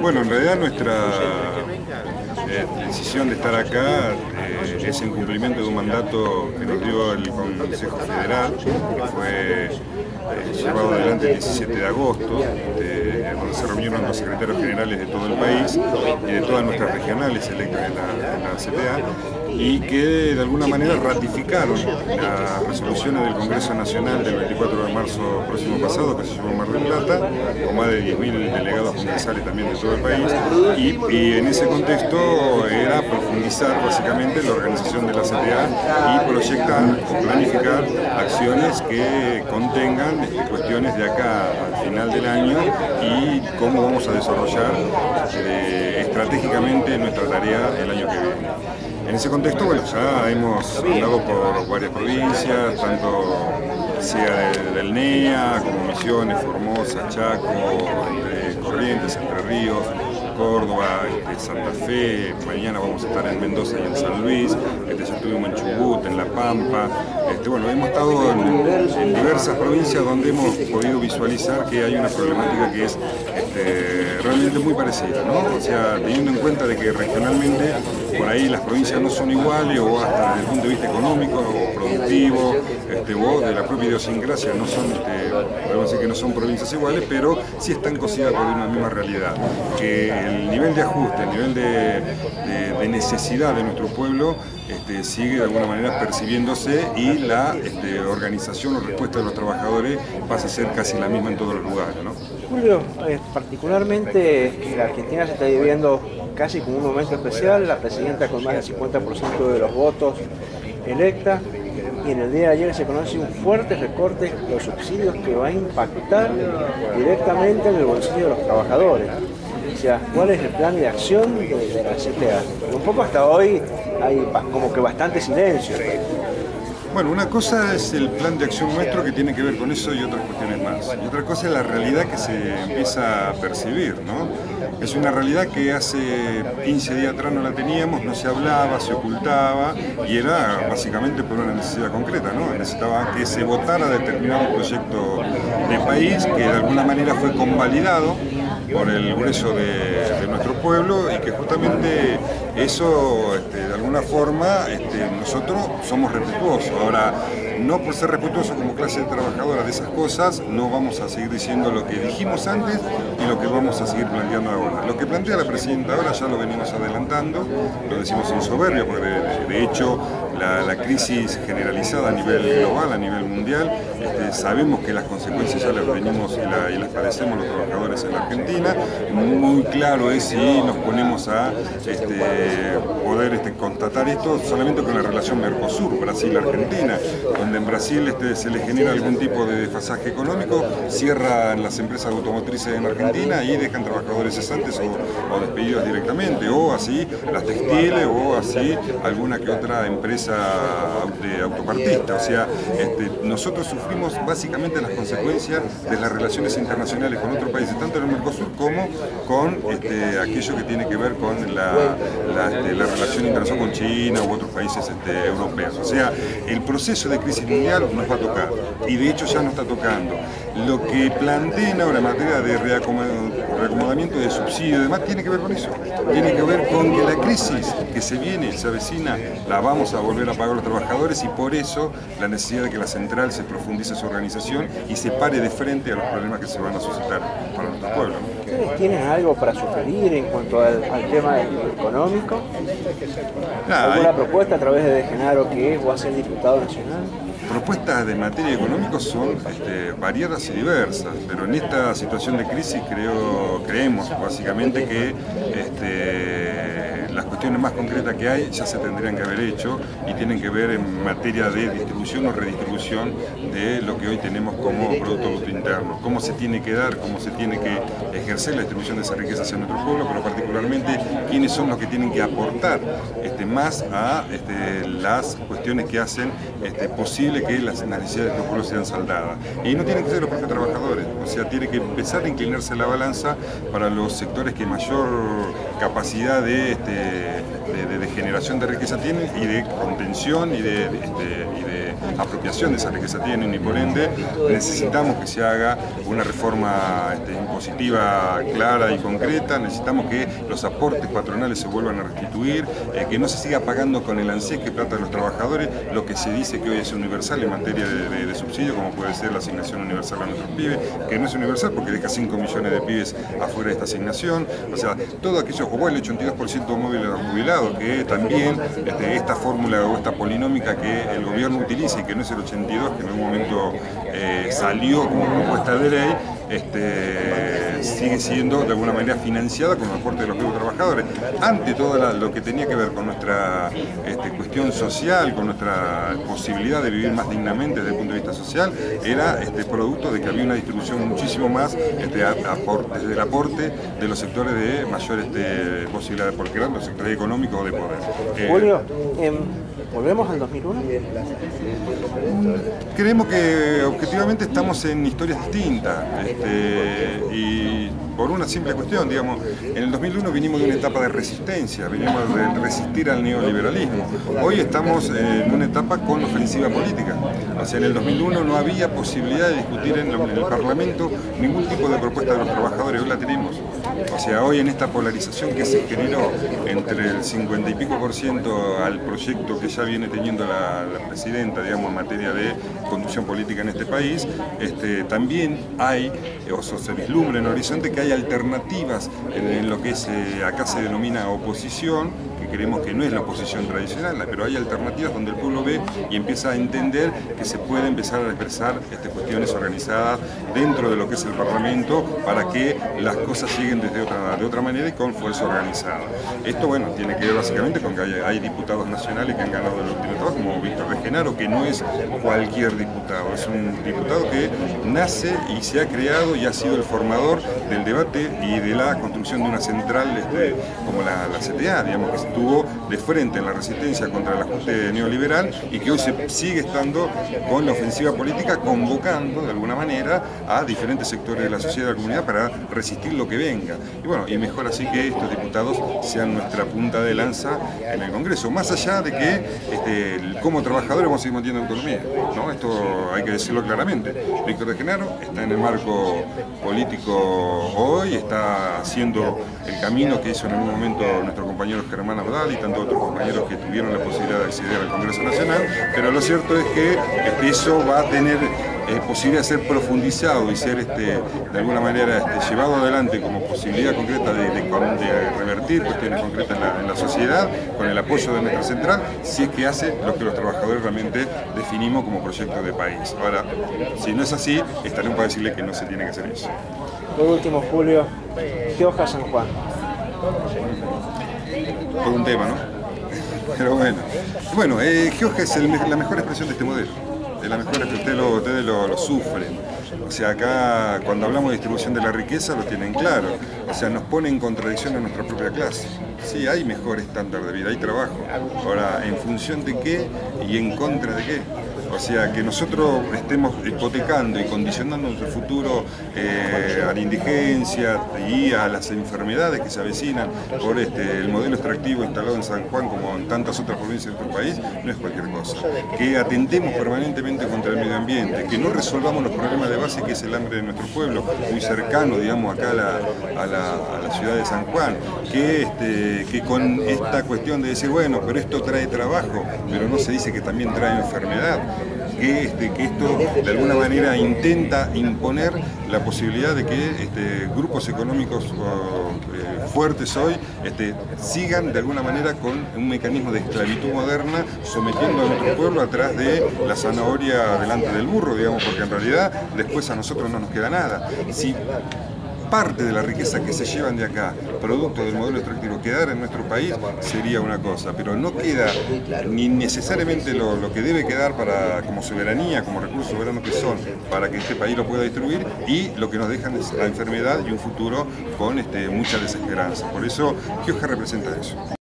Bueno, en realidad nuestra decisión de estar acá es en cumplimiento de un mandato que nos dio el Consejo Federal, que fue llevado adelante el 17 de agosto, donde se reunieron los secretarios generales de todo el país y de todas nuestras regionales electas en la CTA, y que de alguna manera ratificaron las resoluciones del Congreso Nacional del 24 de marzo próximo pasado, que se llevó en Mar del Plata, con más de 10.000 delegados congresales también de todo el país, y en ese contexto era profundizar básicamente la organización de la CTA y proyectar o planificar acciones que contengan cuestiones de acá al final del año y cómo vamos a desarrollar estratégicamente nuestra tarea el año que viene. En ese contexto, bueno, ya hemos andado por varias provincias, tanto sea del NEA, como Misiones, Formosa, Chaco, Corrientes, Entre Ríos, Córdoba, Santa Fe. Mañana vamos a estar en Mendoza y en San Luis, ya estuvimos en Chubut, en La Pampa. Bueno, hemos estado en diversas provincias donde hemos podido visualizar que hay una problemática que es realmente muy parecida, ¿no? O sea, teniendo en cuenta de que regionalmente por ahí las provincias no son iguales, o hasta desde el punto de vista económico o productivo, o de la propia idiosincrasia, no son, podemos decir que no son provincias iguales, pero sí están cosidas por una misma realidad, que el nivel de ajuste, el nivel de necesidad de nuestro pueblo sigue de alguna manera percibiéndose, y la organización o respuesta de los trabajadores pasa a ser casi la misma en todos los lugares, ¿no? Julio, particularmente la Argentina se está viviendo casi como un momento especial, la presidenta con más del 50% de los votos electa, y en el día de ayer se conoce un fuerte recorte de los subsidios que va a impactar directamente en el bolsillo de los trabajadores. O sea, ¿cuál es el plan de acción de la CTA? Un poco hasta hoy hay como que bastante silencio. Bueno, una cosa es el plan de acción nuestro, que tiene que ver con eso y otras cuestiones más. Y otra cosa es la realidad que se empieza a percibir, ¿no? Es una realidad que hace 15 días atrás no la teníamos, no se hablaba, se ocultaba, y era básicamente por una necesidad concreta, ¿no? Necesitaba que se votara determinado proyecto de país que de alguna manera fue convalidado por el grueso de nuestro pueblo, y que justamente eso, de alguna forma, nosotros somos respetuosos. Ahora, no por ser respetuosos como clase trabajadora de esas cosas, no vamos a seguir diciendo lo que dijimos antes y lo que vamos a seguir planteando ahora. Lo que plantea la presidenta ahora ya lo venimos adelantando, lo decimos sin soberbia, porque de hecho la crisis generalizada a nivel global, a nivel mundial, sabemos que las consecuencias ya las venimos y las padecemos los trabajadores en la Argentina. Muy claro es si nos ponemos a poder constatar esto solamente con la relación Mercosur, Brasil-Argentina, donde en Brasil se le genera algún tipo de desfasaje económico, cierran las empresas automotrices en Argentina y dejan trabajadores cesantes o despedidos directamente, o así las textiles, o así alguna que otra empresa de autopartista. O sea, nosotros sufrimos básicamente las consecuencias de las relaciones internacionales con otros países, tanto en el Mercosur como con aquello que tiene que ver con la relación internacional con China u otros países europeos. O sea, el proceso de crisis mundial nos va a tocar, y de hecho ya nos está tocando. Lo que plantean ahora en materia de reacomodamiento de subsidios y demás tiene que ver con eso, tiene que ver con que la crisis que se viene, se avecina, la vamos a volver a pagar los trabajadores, y por eso la necesidad de que la central se profundice su organización y se pare de frente a los problemas que se van a suscitar para nuestro pueblo. ¿Ustedes tienen algo para sugerir en cuanto al tema económico? ¿Alguna propuesta a través de Genaro, que es o a ser diputado nacional? Propuestas de materia económica son variadas y diversas, pero en esta situación de crisis creemos básicamente que las cuestiones más concretas que hay ya se tendrían que haber hecho, y tienen que ver en materia de distribución o redistribución de lo que hoy tenemos como Producto Bruto Interno. Cómo se tiene que dar, cómo se tiene que ejercer la distribución de esa riqueza hacia nuestro pueblo, pero particularmente quiénes son los que tienen que aportar más a las cuestiones que hacen posible que las necesidades de nuestro pueblo sean saldadas. Y no tienen que ser los propios trabajadores. O sea, tiene que empezar a inclinarse la balanza para los sectores que mayor capacidad de generación de riqueza tienen y de contención y de apropiación de esa riqueza tienen, y por ende necesitamos que se haga una reforma impositiva clara y concreta. Necesitamos que los aportes patronales se vuelvan a restituir, que no se siga pagando con el ANSES, que plata de los trabajadores, lo que se dice que hoy es universal en materia de subsidio, como puede ser la asignación universal a nuestros pibes, que no es universal porque deja 5 millones de pibes afuera de esta asignación. O sea, todo aquello, o el 82% móvil de los jubilados, que también esta fórmula o esta polinómica que el gobierno utiliza y que no es el 82, que en algún momento salió como propuesta de ley, sigue siendo de alguna manera financiada con los aportes de los propios trabajadores. Ante todo lo que tenía que ver con nuestra cuestión social, con nuestra posibilidad de vivir más dignamente desde el punto de vista social, era producto de que había una distribución muchísimo más desde el aporte de los sectores de mayor posibilidad de poder crear, los sectores económicos o de poder. Julio, ¿volvemos al 2001? Creemos que objetivamente estamos en historias distintas, y por una simple cuestión, digamos, en el 2001 vinimos de una etapa de resistencia, vinimos de resistir al neoliberalismo. Hoy estamos en una etapa con ofensiva política. O sea, en el 2001 no había posibilidad de discutir en el Parlamento ningún tipo de propuesta de los trabajadores, hoy la tenemos. O sea, hoy en esta polarización que se generó entre el 50 y pico % al proyecto que ya viene teniendo la presidenta, digamos, en materia de conducción política en este país, también hay, o se vislumbra en el horizonte, que hay alternativas en lo que acá se denomina oposición, que creemos que no es la oposición tradicional, pero hay alternativas donde el pueblo ve y empieza a entender que se puede empezar a expresar cuestiones organizadas dentro de lo que es el Parlamento para que las cosas lleguen de otra manera y con fuerza organizada. Esto, bueno, tiene que ver básicamente con que hay diputados nacionales que han ganado el último trabajo, como Víctor de Genaro, que no es cualquier diputado, es un diputado que nace y se ha creado y ha sido el formador del debate y de la construcción de una central como la CTA, digamos, que estuvo de frente en la resistencia contra el ajuste neoliberal y que hoy sigue estando con la ofensiva política, convocando de alguna manera a diferentes sectores de la sociedad y de la comunidad para resistir lo que venga. Y bueno, y mejor así que estos diputados sean nuestra punta de lanza en el Congreso, más allá de que como trabajadores vamos a seguir manteniendo autonomía, ¿no? Esto hay que decirlo claramente. Víctor de Genaro está en el marco político hoy, está haciendo el camino que hizo en algún momento nuestro compañero Germán Abdal y tantos otros compañeros que tuvieron la posibilidad de acceder al Congreso Nacional, pero lo cierto es que eso va a tener posibilidad de ser profundizado y ser de alguna manera llevado adelante como posibilidad concreta de revertir cuestiones concretas en la sociedad con el apoyo de nuestra central, si es que hace lo que los trabajadores realmente definimos como proyecto de país. Ahora, si no es así, estaremos para decirle que no se tiene que hacer eso. Por último, Julio, Gioja San Juan. Todo un tema, ¿no? Pero bueno, Gioja es la mejor expresión de este modelo. Es la mejor expresión, ustedes lo sufren. O sea, acá cuando hablamos de distribución de la riqueza lo tienen claro. O sea, nos pone en contradicción a nuestra propia clase. Sí, hay mejor estándar de vida, hay trabajo. Ahora, ¿en función de qué y en contra de qué? O sea, que nosotros estemos hipotecando y condicionando nuestro futuro a la indigencia y a las enfermedades que se avecinan por el modelo extractivo instalado en San Juan como en tantas otras provincias de nuestro país, no es cualquier cosa. Que atentemos permanentemente contra el medio ambiente, que no resolvamos los problemas de base que es el hambre de nuestro pueblo, muy cercano, digamos, acá a la ciudad de San Juan, que con esta cuestión de decir, bueno, pero esto trae trabajo, pero no se dice que también trae enfermedad. Que esto de alguna manera intenta imponer la posibilidad de que grupos económicos fuertes hoy sigan de alguna manera con un mecanismo de esclavitud moderna sometiendo a nuestro pueblo atrás de la zanahoria delante del burro, digamos, porque en realidad después a nosotros no nos queda nada. Si parte de la riqueza que se llevan de acá, producto del modelo extractivo, quedar en nuestro país sería una cosa, pero no queda ni necesariamente lo que debe quedar como soberanía, como recursos soberanos que son, para que este país lo pueda distribuir, y lo que nos dejan es la enfermedad y un futuro con mucha desesperanza. Por eso Gioja representa eso.